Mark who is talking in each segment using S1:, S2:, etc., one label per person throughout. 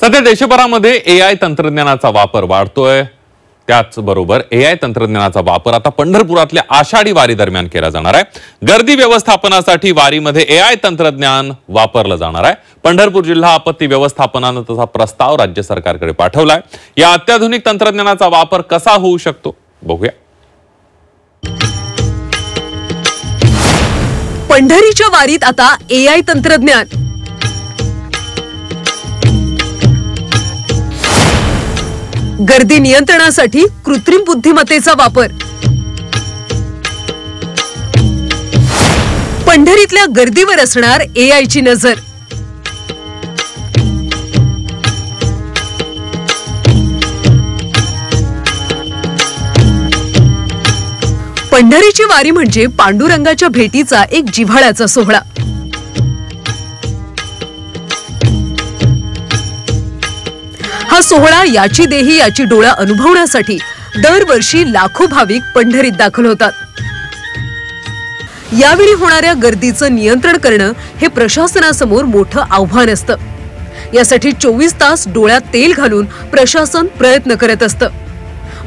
S1: सध्या देशभरामध्ये एआय तंत्रज्ञानाचा वापर वाढतोय। त्याचबरोबर एआय तंत्रज्ञानाचा वापर आता पंढरपुरातल्या आषाढी वारी दरम्यान केला जाणार आहे। गर्दी व्यवस्थापनासाठी वारीमध्ये एआय तंत्रज्ञान वापरलं जाणार आहे। पंढरपूर जिल्हा आपत्ती व्यवस्थापनाने तसा प्रस्ताव राज्य सरकारकडे पाठवलाय। या अत्याधुनिक तंत्रज्ञानाचा वापर कसा होऊ शकतो बघूया।
S2: पंढरीच्या वारीत आता एआय तंत्रज्ञान। गर्दी नियंत्रणासाठी कृत्रिम बुद्धिमत्तेचा वापर। पंढरीतल्या गर्दीवर असणार एआयची नजर। पंढरीची वारी म्हणजे पांडुरंगाच्या भेटीचा एक जिव्हाळ्याचा सोहळा। हा सोहळा याची देही याची डोळा अनुभवण्यासाठी दरवर्षी लाखो भाविक पंढरीत दाखल होतात। यावेळी होणाऱ्या गर्दीचं नियंत्रण करणं हे प्रशासनासमोर मोठं आव्हान असतं। यासाठी 24 तास डोळ्यात तेल घालून प्रशासन प्रयत्न करत असतं।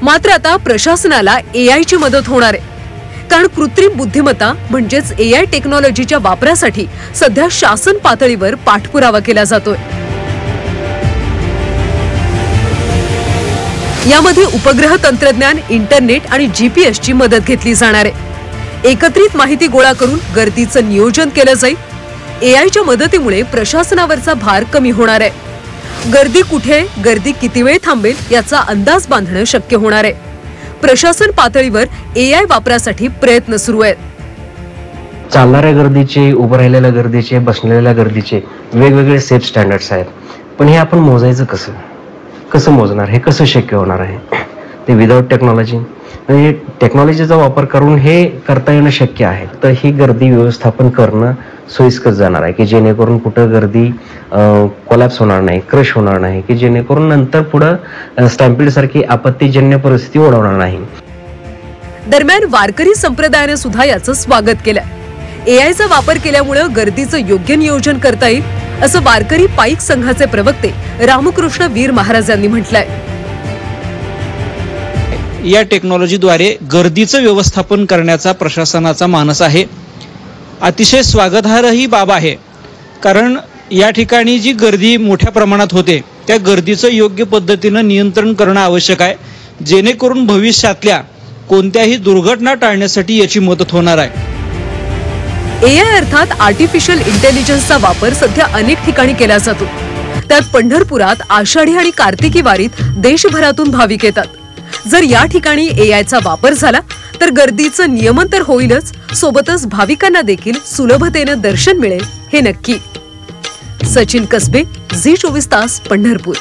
S2: मात्र आता प्रशासनाला एआयची मदत होणार आहे, कारण कृत्रिम बुद्धिमत्ता म्हणजेच एआय टेक्नॉलॉजीच्या वापरासाठी सध्या शासन पातळीवर पाठपुरावा केला जातोय। यामध्ये उपग्रह तंत्रज्ञान, इंटरनेट आणि जीपीएस ची मदत घेतली जाणार आहे। एकत्रित माहिती गोळा करून गर्दीचं नियोजन केलं जाईल। एआयच्या मदतीमुळे प्रशासनावरचा भार कमी होणार आहे। गर्दी कुठे, गर्दी किती वेळ थांबेल याचा अंदाज बांधणं शक्य होणार आहे। प्रशासन पातळीवर एआय वापरासाठी प्रयत्न सुरू आहेत।
S3: चालणाऱ्या गर्दीचे, उभं राहिलेल्या गर्दीचे, बसलेल्या गर्दीचे वेगवेगळे सेफ स्टँडर्ड्स आहेत। पण हे आपण मोजायचं कसं? कसं मोजणार? हे कसं शक्य होणार आहे? ते विदाउट टेक्नॉलॉजी, म्हणजे टेक्नॉलॉजीचा वापर करून हे करता येणं शक्य आहे। तर ही गर्दी व्यवस्थापन करणं सोयीस्कर जाणार आहे, की जेणेकरून कुठं गर्दी कोलॅप्स होणार नाही, क्रश होणार नाही, की जेणेकरून नंतर पुढं स्टॅम्पीड सारखी आपत्तीजन्य परिस्थिती ओढवणार नाही।
S2: दरम्यान वारकरी संप्रदायाने सुद्धा याचं स्वागत केलं। एआयचा वापर केल्यामुळे गर्दीचं योग्य नियोजन करता येईल, असं वारकरी पाईक संघाचे प्रवक्ते रामकृष्ण वीर महाराज यांनी म्हटलंय।
S4: या टेक्नॉलॉजीद्वारे गर्दीचं व्यवस्थापन करण्याचा प्रशासनाचा मानस आहे। अतिशय स्वागतार्ह ही बाब आहे, कारण या ठिकाणी जी गर्दी मोठ्या प्रमाणात होते त्या गर्दीचं योग्य पद्धतीनं नियंत्रण करणं आवश्यक आहे, जेणेकरून भविष्यातल्या कोणत्याही दुर्घटना टाळण्यासाठी याची मदत होणार आहे।
S2: एआय अर्थात आर्टिफिशियल इंटेलिजन्सचा वापर सध्या अनेक ठिकाणी केला जातो। त्यात पंढरपुरात आषाढी आणि कार्तिकी वारीत देशभरातून भाविक येतात। जर या ठिकाणी एआयचा वापर झाला तर गर्दीचं नियमन तर होईलच, सोबतच भाविकांना देखील सुलभतेनं दर्शन मिळेल हे नक्की। सचिन कसबे, झी 24 तास, पंढरपूर।